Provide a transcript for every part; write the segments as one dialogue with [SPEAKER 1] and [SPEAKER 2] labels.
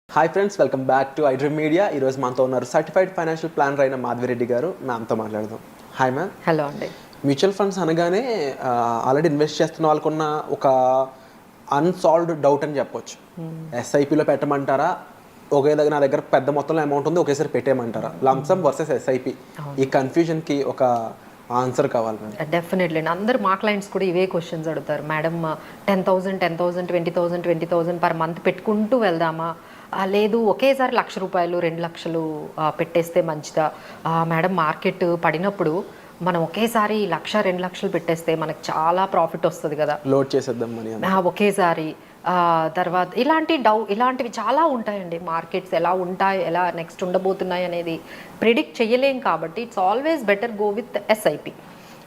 [SPEAKER 1] Hi friends, welcome back to iDream media. ఈరోజు మనతో ఉన్నారు సర్టిఫైడ్ ఫైనాన్షియల్ ప్లానర్ అయిన మాధవిరెడ్డి గారు. మ్యామ్తో మాట్లాడదాం. Hi ma'am.
[SPEAKER 2] హలో అండి.
[SPEAKER 1] మ్యూచువల్ ఫండ్స్ అనగానే ఆల్రెడీ ఇన్వెస్ట్ చేస్తున్న వాళ్ళకున్న ఒక అన్సాల్వ్డ్ డౌట్ అని చెప్పొచ్చు. ఎస్ఐపిలో పెట్టమంటారా, నా దగ్గర పెద్ద మొత్తంలో అమౌంట్ ఉంది, ఒకేసారి పెట్టేయమంటారా? లంసమ్ వర్సెస్ ఎస్ఐపి, ఈ కన్ఫ్యూజన్కి ఒక ఆన్సర్ కావాలి మేడం.
[SPEAKER 2] డెఫినెట్లీ అందరు మా క్లయింట్స్ కూడా ఇవే క్వశ్చన్స్ అడుగుతారు. మేడం 10,000 20,000 పర్ మంత్ పెట్టుకుంటూ వెళ్దామా, లేదు ఒకేసారి ₹1,00,000 2,00,000 పెట్టేస్తే మంచిదా? మేడం మార్కెట్ పడినప్పుడు మనం ఒకేసారి 1,00,000 2,00,000 పెట్టేస్తే మనకు చాలా ప్రాఫిట్ వస్తుంది కదా,
[SPEAKER 1] లోడ్ చేసేద్దాం మనీ
[SPEAKER 2] ఒకేసారి. తర్వాత ఇలాంటివి చాలా ఉంటాయండి. మార్కెట్స్ ఎలా ఉంటాయి, ఎలా నెక్స్ట్ ఉండబోతున్నాయి అనేది ప్రిడిక్ట్ చేయలేం. కాబట్టి it's always better go with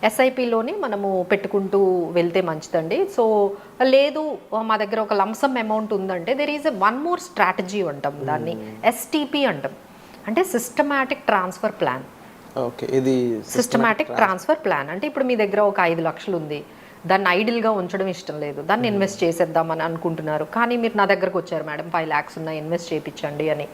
[SPEAKER 2] ఎస్ఐపిలోని మనము పెట్టుకుంటూ వెళ్తే మంచిదండి. సో లేదు మా దగ్గర ఒక లంసమ్ అమౌంట్ ఉందంటే there is one more strategy అంటాం, దాన్ని ఎస్టిపి అంటాం, అంటే సిస్టమాటిక్ ట్రాన్స్ఫర్ ప్లాన్.
[SPEAKER 1] ఓకే, ఇది
[SPEAKER 2] సిస్టమాటిక్ ట్రాన్స్ఫర్ ప్లాన్ అంటే ఇప్పుడు మీ దగ్గర ఒక 5,00,000 ఉంది, దాన్ని ఐడిల్గా ఉంచడం ఇష్టం లేదు, దాన్ని ఇన్వెస్ట్ చేసేద్దామని అనుకుంటున్నారు. కానీ మీరు నా దగ్గరకు వచ్చారు, మేడం 5 lakhs ఉన్నాయి, ఇన్వెస్ట్ చేయించండి అని.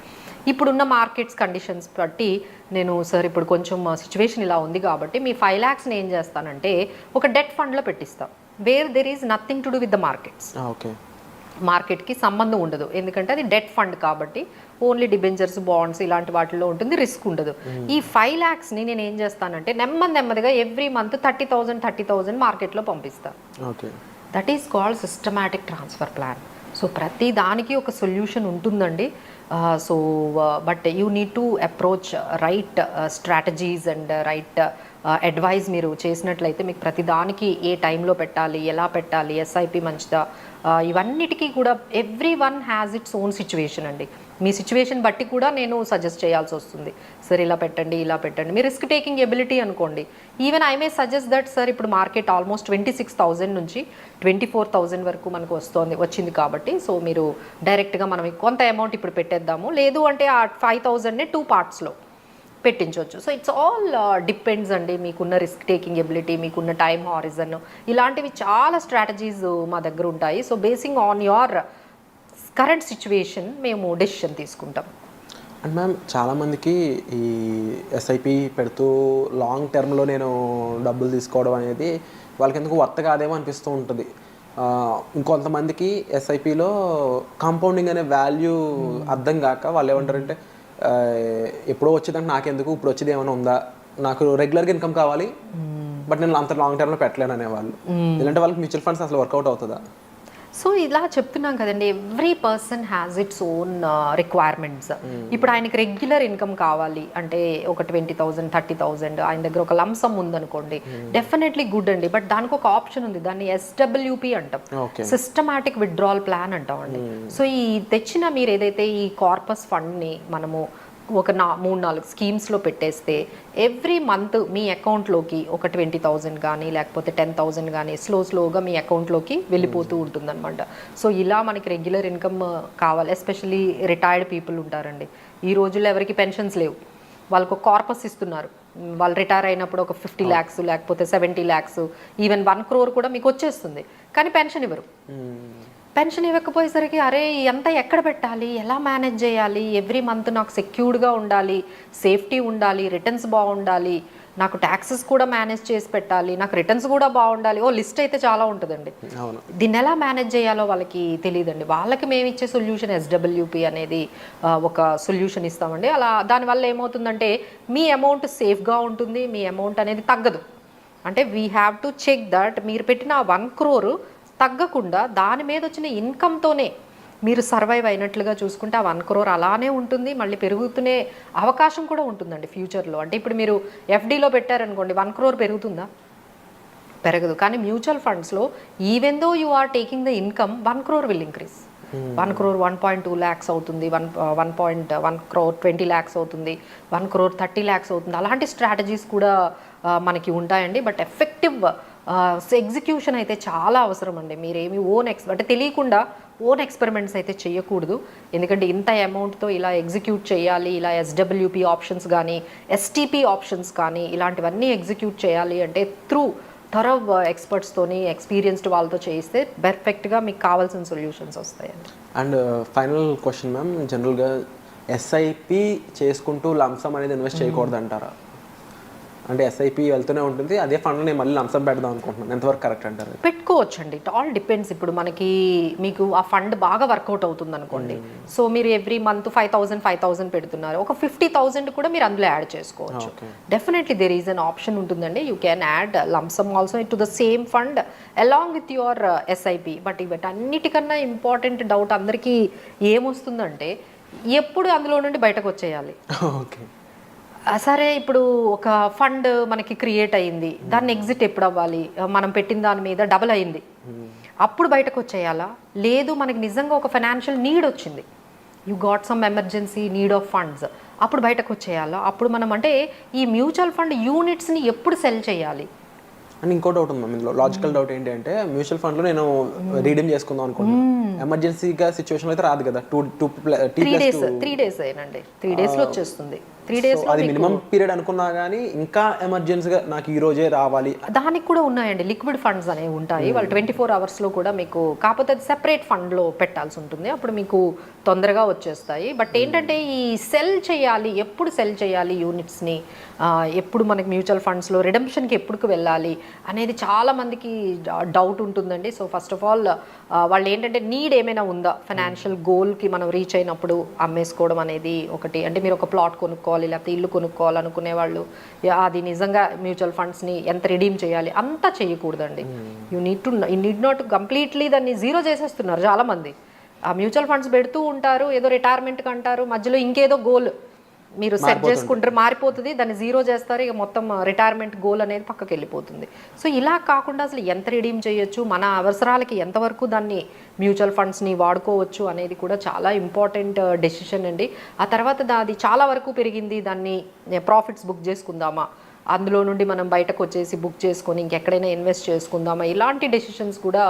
[SPEAKER 2] ఇప్పుడున్న మార్కెట్స్ కండిషన్స్ బట్టి నేను సార్ ఇప్పుడు కొంచెం సిచ్యువేషన్ ఇలా ఉంది కాబట్టి మీ 5 lakhs ఏం చేస్తానంటే ఒక డెట్ ఫండ్లో పెట్టిస్తాం, where there is nothing to do with the markets.
[SPEAKER 1] Okay,
[SPEAKER 2] మార్కెట్కి సంబంధం ఉండదు, ఎందుకంటే అది డెట్ ఫండ్ కాబట్టి ఓన్లీ డిబెంచర్స్, బాండ్స్ ఇలాంటి వాటిలో ఉంటుంది, రిస్క్ ఉండదు. ఈ 5 lakhs నేను ఏం చేస్తానంటే నెమ్మదిగా ఎవ్రీ మంత్ 30,000 మార్కెట్లో పంపిస్తాను.
[SPEAKER 1] Okay,
[SPEAKER 2] that is called systematic transfer plan. So ప్రతి దానికి ఒక సొల్యూషన్ ఉంటుందండి. But you need to approach right strategies and right advise మీరు చేసినట్లయితే మీకు ప్రతి దానికి ఏ టైంలో పెట్టాలి, ఎలా పెట్టాలి, ఎస్ఐపి మంచిదా, ఇవన్నిటికీ కూడా every one has its own situation అండి. మీ సిచ్యువేషన్ బట్టి కూడా నేను సజెస్ట్ చేయాల్సి వస్తుంది. సార్ ఇలా పెట్టండి, ఇలా పెట్టండి. మీ రిస్క్ టేకింగ్ ఎబిలిటీ అనుకోండి, even I may suggest that sir ఇప్పుడు మార్కెట్ ఆల్మోస్ట్ 26,000 నుంచి 24,000 వరకు మనకు వచ్చింది కాబట్టి సో మీరు డైరెక్ట్గా మనం కొంత అమౌంట్ ఇప్పుడు పెట్టేద్దాము, లేదు అంటే ఆ 5,000నే 2 partsలో పెట్టించవచ్చు. సో ఇట్స్ ఆల్ డిపెండ్స్ అండి, మీకున్న రిస్క్ టేకింగ్ ఎబిలిటీ, మీకున్న టైం హారిజన్, ఇలాంటివి చాలా స్ట్రాటజీస్ మా దగ్గర ఉంటాయి. So basing on your current situation మేము డెసిషన్ తీసుకుంటాం.
[SPEAKER 1] అండ్ మ్యామ్ చాలామందికి ఈ ఎస్ఐపి పెడుతూ లాంగ్ టర్మ్లో నేను డబ్బులు తీసుకోవడం అనేది వాళ్ళకి ఎందుకు వర్త్ కాదేమో అనిపిస్తూ ఉంటుంది. ఇంకొంతమందికి ఎస్ఐపిలో కాంపౌండింగ్ అనే వాల్యూ అర్థం కాక వాళ్ళు ఏమంటారంటే ఎప్పుడో వచ్చేదానికి నాకెందుకు, ఇప్పుడు వచ్చేది ఏమైనా ఉందా, నాకు రెగ్యులర్గా ఇన్కమ్ కావాలి బట్ నేను అంత లాంగ్ టర్మ్లో పెట్టలేను అనేవాళ్ళు. ఇలాంటి వాళ్ళకి మ్యూచువల్ ఫండ్స్ అసలు వర్కౌట్ అవుతుందా?
[SPEAKER 2] సో ఇలా చెప్తున్నాం కదండి, every person has its own requirements. ఇప్పుడు ఆయనకి రెగ్యులర్ ఇన్కమ్ కావాలి అంటే ఒక 20,000 30,000 ఆయన దగ్గర ఒక లంసమ్ ఉందనుకోండి, డెఫినెట్లీ గుడ్ అండి. బట్ దానికి ఒక ఆప్షన్ ఉంది, దాన్ని SWP అంటాం, సిస్టమాటిక్ విత్డ్రాల్ ప్లాన్ అంటాం అండి. సో ఈ తెచ్చిన మీరు ఏదైతే ఈ కార్పస్ ఫండ్ని మనము ఒక 3-4 స్కీమ్స్లో పెట్టేస్తే ఎవ్రీ మంత్ మీ అకౌంట్లోకి ఒక 20,000 కానీ లేకపోతే 10,000 కానీ స్లోగా మీ అకౌంట్లోకి వెళ్ళిపోతూ ఉంటుందన్నమాట. సో ఇలా మనకి రెగ్యులర్ ఇన్కమ్ కావాలి. ఎస్పెషల్లీ రిటైర్డ్ పీపుల్ ఉంటారండి, ఈ రోజుల్లో ఎవరికి పెన్షన్స్ లేవు, వాళ్ళకు కార్పస్ ఇస్తున్నారు, వాళ్ళు రిటైర్ అయినప్పుడు ఒక 50 lakhs లేకపోతే 70 lakhs ఈవెన్ 1 crore కూడా మీకు వచ్చేస్తుంది, కానీ పెన్షన్ ఇవ్వరు. పెన్షన్ ఇవ్వకపోయేసరికి అరే ఎంత ఎక్కడ పెట్టాలి, ఎలా మేనేజ్ చేయాలి, ఎవ్రీ మంత్ నాకు సెక్యూర్డ్గా ఉండాలి, సేఫ్టీ ఉండాలి, రిటర్న్స్ బాగుండాలి, నాకు ట్యాక్సెస్ కూడా మేనేజ్ చేసి పెట్టాలి, నాకు రిటర్న్స్ కూడా బాగుండాలి, లిస్ట్ అయితే చాలా ఉంటుందండి. దీన్ని ఎలా మేనేజ్ చేయాలో వాళ్ళకి తెలియదండి. వాళ్ళకి మేము ఇచ్చే సొల్యూషన్ SWP అనేది ఒక సొల్యూషన్ ఇస్తామండి. అలా దానివల్ల ఏమవుతుందంటే మీ అమౌంట్ సేఫ్గా ఉంటుంది, మీ అమౌంట్ అనేది తగ్గదు. అంటే we have to check that మీరు పెట్టిన 1 crore తగ్గకుండా దాని మీద వచ్చిన ఇన్కమ్తోనే మీరు సర్వైవ్ అయినట్లుగా చూసుకుంటే ఆ 1 crore అలానే ఉంటుంది, మళ్ళీ పెరుగుతూనే అవకాశం కూడా ఉంటుందండి ఫ్యూచర్లో. అంటే ఇప్పుడు మీరు FDలో పెట్టారనుకోండి 1 crore పెరుగుతుందా? పెరగదు. కానీ మ్యూచువల్ ఫండ్స్లో even though you are taking the income 1 crore will increase. 1 crore 1.2 lakhs అవుతుంది, 1 crore 20 lakhs అవుతుంది, 1 crore 30 lakhs అవుతుంది. అలాంటి స్ట్రాటజీస్ కూడా మనకి ఉంటాయండి. బట్ ఎఫెక్టివ్ ఎగ్జిక్యూషన్ అయితే చాలా అవసరం అండి. మీరేమి అంటే తెలియకుండా ఓన్ ఎక్స్పెరిమెంట్స్ అయితే చేయకూడదు. ఎందుకంటే ఇంత అమౌంట్తో ఇలా ఎగ్జిక్యూట్ చేయాలి, ఇలా SWP ఆప్షన్స్ కానీ STP ఆప్షన్స్ కానీ ఇలాంటివన్నీ ఎగ్జిక్యూట్ చేయాలి అంటే త్రూ థరో ఎక్స్పర్ట్స్తోని ఎక్స్పీరియన్స్డ్ వాళ్ళతో చేయిస్తే పర్ఫెక్ట్గా మీకు కావాల్సిన సొల్యూషన్స్ వస్తాయండి.
[SPEAKER 1] అండ్ ఫైనల్ క్వశ్చన్ మ్యామ్, జనరల్గా ఎస్ఐపి చేసుకుంటూ లంసమ్ అనేది ఇన్వెస్ట్ చేయకూడదు అంటారా? అంటే ఎస్ఐపి వెళ్తూనే ఉంటుంది, అదే ఫండ్ నేను మళ్ళీ లంసం పెడదాం అనుకుంటున్నాను, ఎంతవరకు కరెక్ట్ అంటారు?
[SPEAKER 2] పెట్టుకోవచ్చు అండి, ఇట్ ఆల్ డిపెండ్స్. ఇప్పుడు మీకు ఆ ఫండ్ బాగా వర్కౌట్ అవుతుంది అనుకోండి, సో మీరు ఎవ్రీ మంత్ 5,000 పెడుతున్నారు, ఒక 50,000 కూడా మీరు అందులో యాడ్ చేసుకోవచ్చు. Definitely there is an option ఉంటుందండి. You can add lump sum also to the same fund along with your SIP. But అన్నిటికన్నా ఇంపార్టెంట్ డౌట్ అందరికీ ఏమొస్తుందంటే, ఎప్పుడు అందులో నుండి బయటకు వచ్చేయాలి.
[SPEAKER 1] ఓకే,
[SPEAKER 2] సరే ఇప్పుడు ఒక ఫండ్ మనకి క్రియేట్ అయ్యింది, దాన్ని ఎగ్జిట్ ఎప్పుడు అవ్వాలి, మనం పెట్టిన దాని మీద డబుల్ అయింది, అప్పుడు బయటకు వచ్చేయాలా? లేదు మనకి నిజంగా ఒక ఫైనాన్షియల్ నీడ్ వచ్చింది, you got some emergency need of funds, అప్పుడు బయటకు వచ్చేయాలా? అప్పుడు మనం అంటే ఈ మ్యూచువల్ ఫండ్ యూనిట్స్ని ఎప్పుడు సెల్ చేయాలి
[SPEAKER 1] అండ్ ఇంకో డౌట్ ఉంది మ్యామ్ ఇందులో. లాజికల్ డౌట్ ఏంటి అంటే, మ్యూచువల్ ఫండ్లో నేను రీడీమ్ చేసుకుందాం అనుకుంటున్నాను, ఎమర్జెన్సీగా సిచ్యువేషన్ అయితే రాదు కదా,
[SPEAKER 2] 3 days ఏనండి, 3 days లో వచ్చేస్తుంది. 3 days
[SPEAKER 1] అది మినిమం పీరియడ్ అనుకున్నా కానీ ఇంకా ఎమర్జెన్సీగా నాకు ఈ రోజే రావాలి,
[SPEAKER 2] దానికి కూడా ఉన్నాయండి లిక్విడ్ ఫండ్స్ అనేవి ఉంటాయి. వాళ్ళు 24 hours లో కూడా మీకు, కాకపోతే అది సెపరేట్ ఫండ్లో పెట్టాల్సి ఉంటుంది, అప్పుడు మీకు తొందరగా వచ్చేస్తాయి. బట్ ఏంటంటే ఈ సెల్ చేయాలి, ఎప్పుడు సెల్ చేయాలి యూనిట్స్ని, ఎప్పుడు మనకి మ్యూచువల్ ఫండ్స్లో రిడెంప్షన్కి ఎప్పుడు వెళ్ళాలి అనేది చాలా మందికి డౌట్ ఉంటుందండి. సో ఫస్ట్ ఆఫ్ ఆల్ వాళ్ళు ఏంటంటే నీడ్ ఏమైనా ఉందా, ఫైనాన్షియల్ గోల్కి మనం రీచ్ అయినప్పుడు అమ్మేసుకోవడం అనేది ఒకటి. అంటే మీరు ఒక ప్లాట్ కొనుక్కోవాలి, లేకపోతే ఇల్లు కొనుక్కోవాలనుకునే వాళ్ళు అది నిజంగా మ్యూచువల్ ఫండ్స్ని ఎంత రిడీమ్ చేయాలి అంతా చేయకూడదండి. యూ నీడ్ నాట్ కంప్లీట్లీ దాన్ని జీరో చేసేస్తున్నారు చాలామంది. ఆ మ్యూచువల్ ఫండ్స్ పెడుతూ ఉంటారు, ఏదో రిటైర్మెంట్కి అంటారు, మధ్యలో ఇంకేదో గోల్ మీరు సెట్ చేసుకుంటారు, మారిపోతుంది, దాన్ని జీరో చేస్తారు, ఇక మొత్తం రిటైర్మెంట్ గోల్ అనేది పక్కకి వెళ్ళిపోతుంది. సో ఇలా కాకుండా అసలు ఎంత రిడీమ్ చేయొచ్చు, మన అవసరాలకి ఎంతవరకు దాన్ని మ్యూచువల్ ఫండ్స్ని వాడుకోవచ్చు అనేది కూడా చాలా ఇంపార్టెంట్ డెసిషన్ అండి. ఆ తర్వాత అది చాలా వరకు పెరిగింది, దాన్ని ప్రాఫిట్స్ బుక్ చేసుకుందామా, అందులో నుండి మనం బయటకు వచ్చేసి బుక్ చేసుకొని ఇంకెక్కడైనా ఇన్వెస్ట్ చేసుకుందామా, ఇలాంటి డెసిషన్స్ కూడా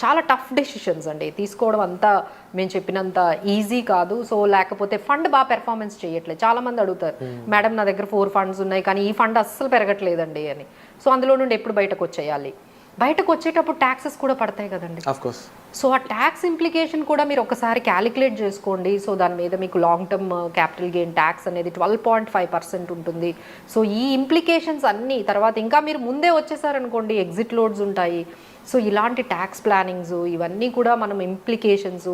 [SPEAKER 2] చాలా టఫ్ డెసిషన్స్ అండి. తీసుకోవడం అంతా మేము చెప్పినంత ఈజీ కాదు. సో లేకపోతే ఫండ్ బాగా పెర్ఫార్మెన్స్ చేయట్లేదు, చాలామంది అడుగుతారు, మేడం నా దగ్గర 4 funds ఉన్నాయి కానీ ఈ ఫండ్ అస్సలు పెరగట్లేదండి అని. సో అందులో నుండి ఎప్పుడు బయటకు వచ్చేయాలి? బయటకు వచ్చేటప్పుడు ట్యాక్సెస్ కూడా పడతాయి కదండి. సో ఆ ట్యాక్స్ ఇంప్లికేషన్ కూడా మీరు ఒకసారి క్యాలిక్యులేట్ చేసుకోండి. సో దాని మీద మీకు long term capital gain tax అనేది 12.5% ఉంటుంది. సో ఈ ఇంప్లికేషన్స్ అన్నీ తర్వాత ఇంకా మీరు ముందే వచ్చేసారనుకోండి, ఎగ్జిట్ లోడ్స్ ఉంటాయి. సో ఇలాంటి ట్యాక్స్ ప్లానింగ్స్ ఇవన్నీ కూడా మనం ఇంప్లికేషన్స్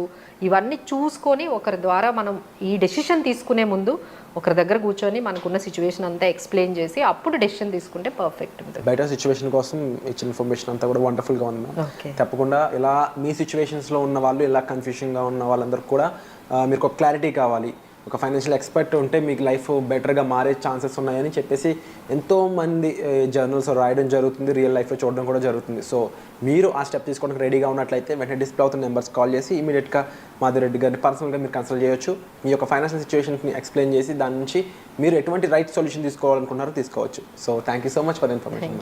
[SPEAKER 2] ఇవన్నీ చూసుకొని ఒకరి ద్వారా మనం ఈ డెసిషన్ తీసుకునే ముందు ఒకరి దగ్గర కూర్చొని మనకున్న సిచ్యువేషన్ అంతా ఎక్స్ప్లెయిన్ చేసి అప్పుడు డెసిషన్ తీసుకుంటే పర్ఫెక్ట్ ఉంటుంది.
[SPEAKER 1] బయట సిచ్యువేషన్ కోసం ఇచ్చిన ఇన్ఫర్మేషన్ అంతా కూడా వండర్ఫుల్గా ఉంది మ్యామ్. తప్పకుండా ఇలా మీ సిచ్యువేషన్స్లో ఉన్న వాళ్ళు, ఇలా కన్ఫ్యూషన్గా ఉన్న వాళ్ళందరికీ కూడా మీకు ఒక క్లారిటీ కావాలి, ఒక ఫైనాన్షియల్ ఎక్స్పర్ట్ ఉంటే మీకు లైఫ్ బెటర్గా మారే ఛాన్సెస్ ఉన్నాయని చెప్పేసి ఎంతోమంది జర్నల్స్ రాయడం జరుగుతుంది, రియల్ లైఫ్లో చూడడం కూడా జరుగుతుంది. సో మీరు ఆ స్టెప్ తీసుకోవడానికి రెడీగా ఉన్నట్లయితే వెంటనే డిస్ప్లే అవుతున్న నెంబర్స్ కాల్ చేసి ఇమీడియట్గా మాధురెడ్డి గారిని పర్సనల్గా మీరు కన్సల్ట్ చేయొచ్చు. మీ యొక్క ఫైనాన్షియల్ సిచ్యువేషన్స్ని ఎక్స్ప్లెయిన్ చేసి దాని నుంచి మీరు ఎటువంటి రైట్ సొల్యూషన్ తీసుకోవాలనుకున్నారో తీసుకోవచ్చు. So thank you so much for information.